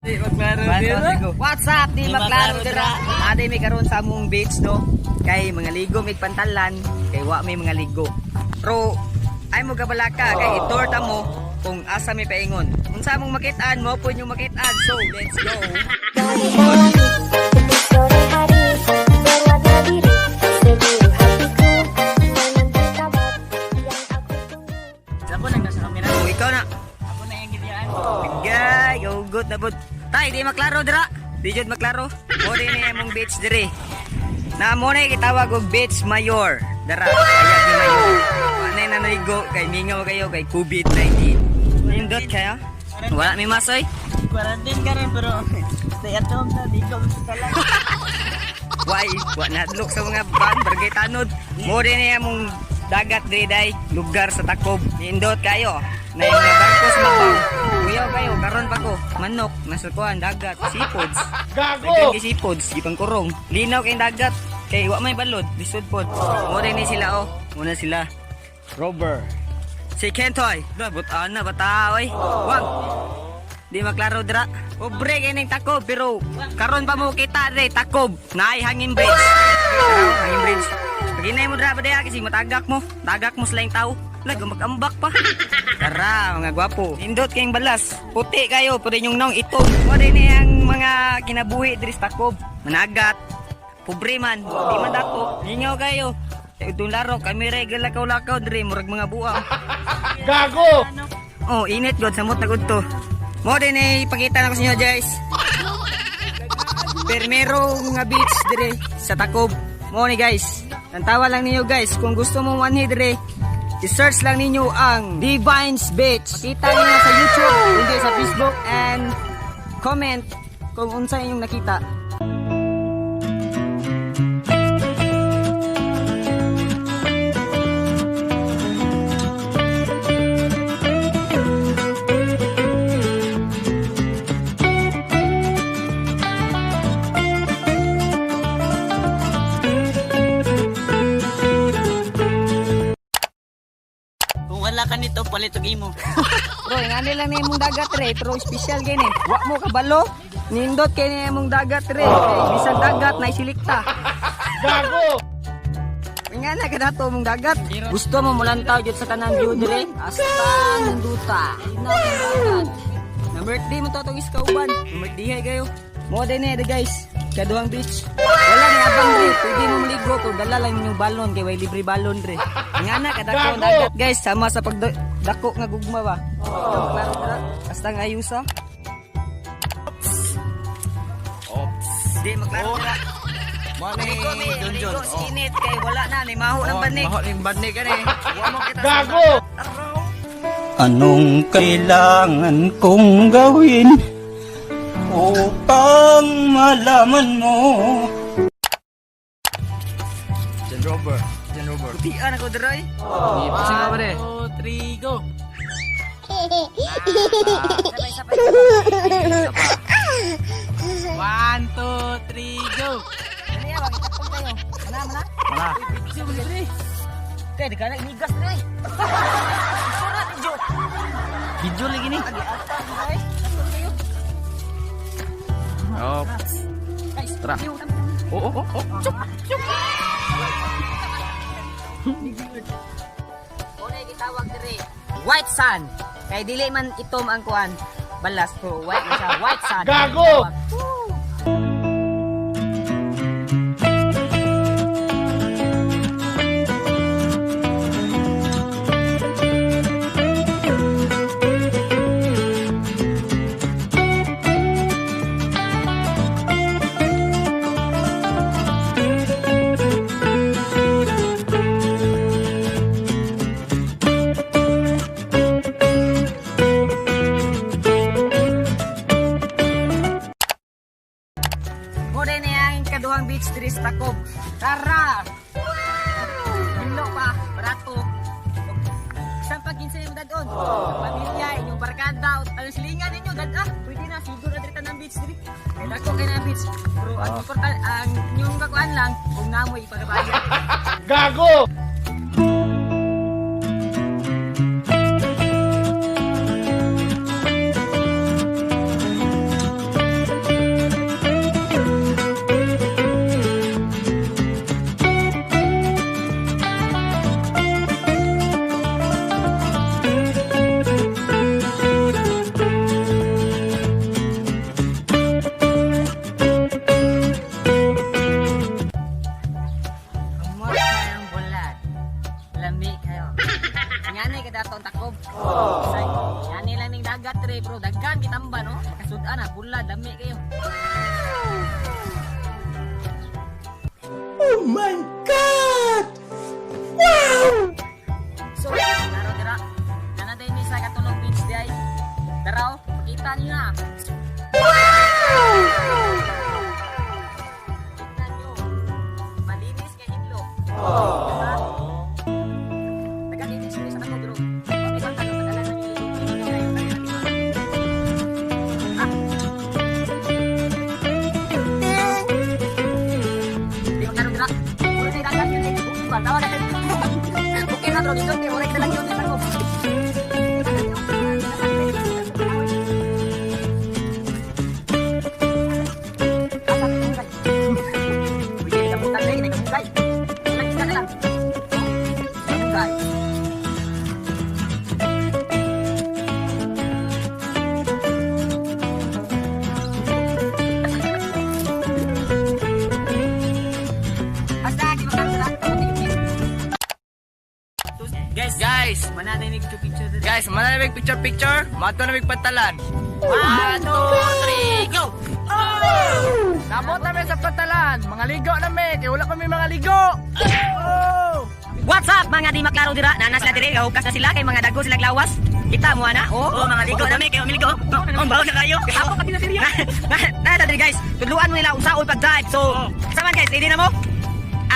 What's up? Di maklaro dira. Ade mi karon sa among beach no. Kay mga ligo mig pantalan, kay wa may mga ligo. Pero ay mo gabalaka kay itorta mo kung asa mi paingon. Unsa among makit-an mo po yung makit-an. So, let's go. Ako nang nasa kamera. Oh, ikaw na. Ako na yung gilian. Bigay, good na bud. Tay, di maklaro dira. Di jud maklaro. Mo din ni among beach diri. Na mo na gitawag og beach mayor. Dara, ayag ni mayor. Anay na naligo kay mingaw kayo kay COVID-19. Nindot kaya? Wala mi masoy. Quarantine ka rin pero stay at home na, di ka magsasalang. Why? Wa nadlok sa mga ban barangay tanod. Mo din ni among dagat day lugar sa Takob. Nindot kayo. Na yung barko sa mabaw. Kuyaw kayo, karon pa ko. Manok, nasa kuhan, dagat, seafoods. Gago! Nagkang seafoods, ipang kurong. Linaw kayong dagat. Kay wa may balod, lisod pod. Muna ni sila oh. Muna sila. Robber. Si Kentoy. Labot ana bata oy. Wag. Di maklaro dra. Pobre kay ning Takob pero karon pa mo kita dre Takob. Naay hangin bridge. Hangin bridge. Paginay mo dra ba dia kasi matagak mo. Tagak mo sila yung tao. Lag mag-ambak pa. Tara mga gwapo. Indot kayong balas. Puti kayo pero yung naong itong. Muna ni ang mga kinabuhi diri sa Takob. Managat. Pobre man. Di man dato. Lingaw kayo. Itong laro kami regal lakaw-lakaw diri murag mga buang. Gago! Oh, init god samot na gud to. Mo din ipakita na ko sa inyo guys. Permero nga beach dire sa Takob. Mo ni guys. Tantawa lang ninyo guys kung gusto mo manhi dire. I-search lang ninyo ang Divines Beach. Makita niyo sa YouTube, hindi sa Facebook and comment kung unsa inyong nakita. Wala ka nito, palitog mo. Bro, nga lang na imong dagat re, pero special gini. Wa mo kabalo, nindot kay na imong dagat re. Bisag dagat na isilikta. Gago! Nga na ka dato mong dagat. Gusto mo mulantaw jud sa kanang view dire? Hasta nanduta. Ina dagat. Na birthday mo to tong iskauban. Birthday kayo. Mo din guys. Kaduhang beach. Wala ni abang dre, pwede mo maligo ko dala lang yung balon kay way libre balon dre. Nga na kadako dagat guys sama sa pagdako nga gugma ba. Klaro dra. Hasta nga ayusa. Ops. Di maklaro dra. Money, Junjun. Init kay wala na ni maho ng banig. Maho ng banig ka rin. Gago! Anong kailangan kong gawin upang malaman mo? Jan Robber. Tian ako dray. Pasing ka ba rin? 2, 3, go! Sabay-sabay. 1, 2, 3, go! Dali wag itapon kayo. Mana? Mana? Video mo dre. Kay di ka na inigas dre. Surat video. Video lagi ni. Agi ata dre. Kayo. Oh. Guys, Tara. video. Oh. Chup. Unay gitawag diri white sun. Kay dili man itom ang kuan. Balas pero white na siya, white sun. Gago! Kaduhang beach diri sa Takob. Tara! Hilo pa, barato. Isang pag-insa yung dadon. Pamilya, inyong barkada, ang silingan ninyo, dada. Pwede na, siguro na dito ng beach diri. Kaya dako kayo ng beach. Pero ang important, ang inyong kakuan lang, kung namoy ipagabayan. Gago! Sana, pula, dami kayo. Oh my God! Wow! So, naro dira. Nana din ni sa katulong beach di ay. Daraw, pakita niyo na. Kita niyo. Malinis kay hidlo. Nagkakita siya sa nako bro. Isang tanong padala na niyo. Di ba naro dira? Puro ni dagat yun eh. Bukan tawa ka. Oke na bro, dito kay murag na lang yun eh. Guys, Mananay picture dito. guys, mananamig picture, mato na pagpatalan. 1, 2, 3, go! Nabot namin sa patalan, mga ligo namin, kaya wala kami mga ligo. What's up mga di maklaro dira? Nanas na dire, gahukas na sila kay mga dago sila glawas. Kita mo ana? Oh, mga ligo nami kay umiligo. Ang bawo na kayo. Ako pati na seriya. Na dire guys, tudluan mo nila unsa oy pag-drive. So, saman guys, ready na mo?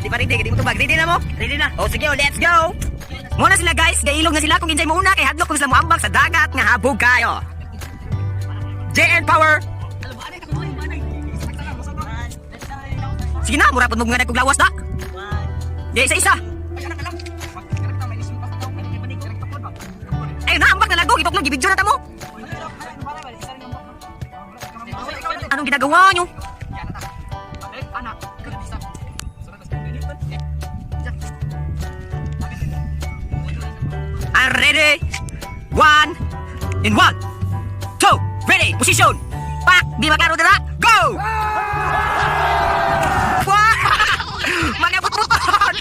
Di pa ready, di mo tubag. Ready na mo? Ready na. Oh, sige, let's go. Muna sila guys, gailog na sila kung kinsay mo una kay hadlok kung sila moambag sa dagat nga habog kayo. JN Power. Sige na, mura pud mo nga kog lawas da. Di isa-isa. Ay, naambak na lago, itok lang gibidyo na ta mo. Anong ginagawa nyo? I'm ready. 1 in 1 2 ready position. Pak di maklaro dira. Go. Wah. Mana putputon.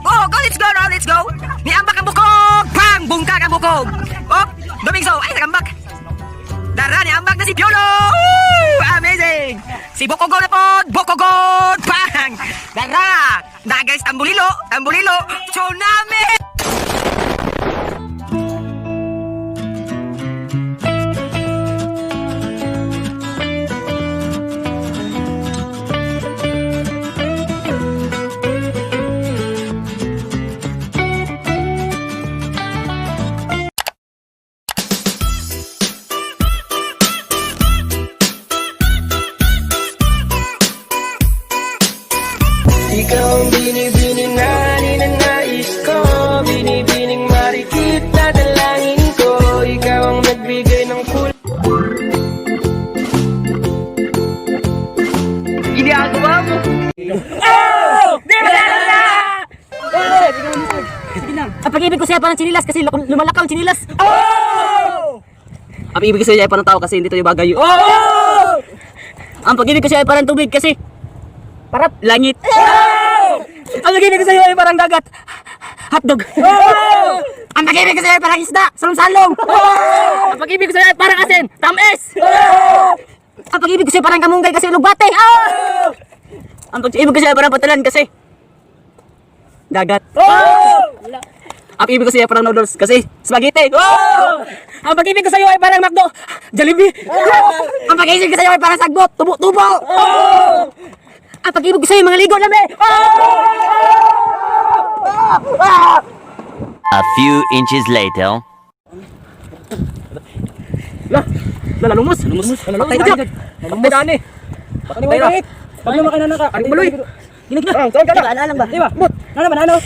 Oh, go, let's go now, let's go. Niambak ang bukog. Bang, bungkag ang bukog. Oh, Domingo, ay nagambak. Dara, niambak na si Piolo. Woo! Amazing. Si Bokogod na po. Bokogod. Bang. Dara. Na guys, tambulilo. Tambulilo. Tsunami. Ikaw ang binibining na ninanais ko, binibining marikit na dalangin ko. Ikaw ang nagbigay ng kulay. Ginagawa mo. Ang pag-ibig ko siya parang chinilas kasi lumalakaw ang chinilas. Ang pag-ibig ko siya ay parang tao kasi hindi tayo bagay. Ang pag-ibig ko siya ay parang tubig kasi parang langit. Ang pag-ibig ko siya ay parang dagat. Hotdog. Ang pag-ibig ko siya ay parang isda. Salong-salong. Ang pag-ibig ko siya ay parang asin. Tamis. Ang pag-ibig ko siya ay parang kamunggay kasi lugbate. Ang pag-ibig ko siya ay parang patalan kasi dagat. Ang pag-ibig ko siya ay parang noodles kasi spaghetti. Ang pag-ibig ko sa iyo ay parang McDo. Jollibee. Ang pag-ibig ko sa iyo ay parang sagbot. Tubo-tubo. Ang pag-ibig ko sa iyo mga ligo lami. A few inches later. Lumos. Patay dyan. Patay dyan eh. Patay dyan. Pag naman kayo na ka. Aring baloy. Ginig na. Saan ka na? Alam ba? Diba? Bot. Ano naman? Ano?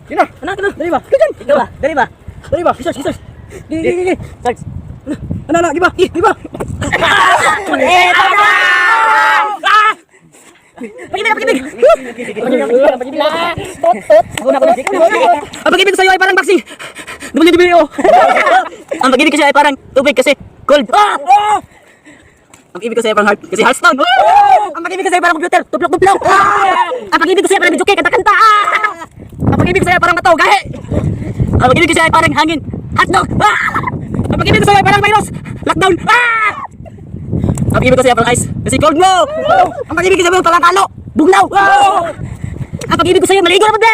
Gina. Anak na. Dari ba? Kijan. Ikaw ba? Dari ba? Dari ba? Kisas. Gigi. Sarks. Ano? Giba. Giba. Tama! Pag-ibig. Tot. Ang pag-ibig ko sa'yo ay parang baksi. WBO. Ang pag-ibig ko sa'yo ay parang tubig kasi cold. Ang pag-ibig ko sa'yo ay parang heart kasi Hearthstone. Ang pag-ibig ko sa'yo ay parang computer. Tuplok. Ang pag-ibig ko sa'yo ay parang video cake. Kanta-kanta. Ang pag-ibig ko sa'yo ay parang mataw. Gahe. Ang pag-ibig ko sa'yo ay parang hangin. Hotdog. pag-ibig ko sa'yo ay parang virus. Lockdown. Ah! Ang pag-ibig ko sa'yo parang ice. Kasi cold mo. Ang pag-ibig ko sa'yo parang kalo. Bugnaw. Ang pag-ibig ko sa'yo maligo na pagde.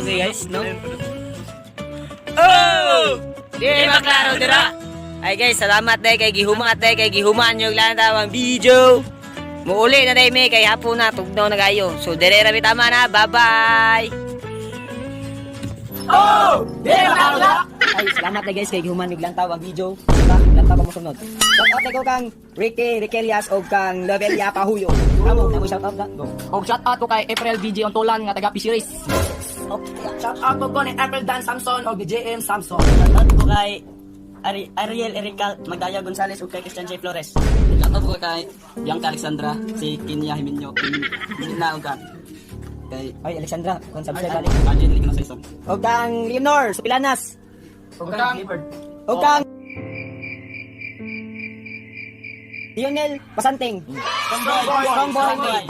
Guys, no? Oh! Di maklaro dira. Ay guys, salamat day kay gihuman yung lantawang video. Muuli na day may kay hapon na tugnaw na kayo. So dire ra tama na. Bye-bye. Ay, salamat na guys kay gihuman mig lantaw ang video. Lantaw mo sunod. Shout out ko kang Ricky Riquelias o kang Lovelia Pahuyo. Kamo shout out na. Og shout out ko kay April BG Ontolan nga taga Fisheries. Shout out ko ni April Dan Samson o ni JM Samson. Shout out ko kay Ariel Erical Magdaya Gonzales o kay Christian J. Flores. Shout out ko kay Bianca Alexandra, si Kinya Himenyo, Kinina Ugan. Kay Alexandra, kung sabi sa balik. Angel Lico sa isang. O kang Leonor Supilanas. O kang Lionel Pasanting. Strongboy.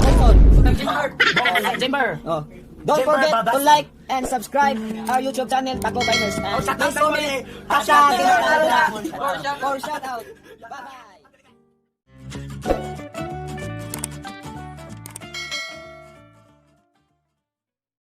Jember. Oh. Don't forget to like and subscribe our YouTube channel, Taco Biners. And please comment #, or shout out. Bye-bye.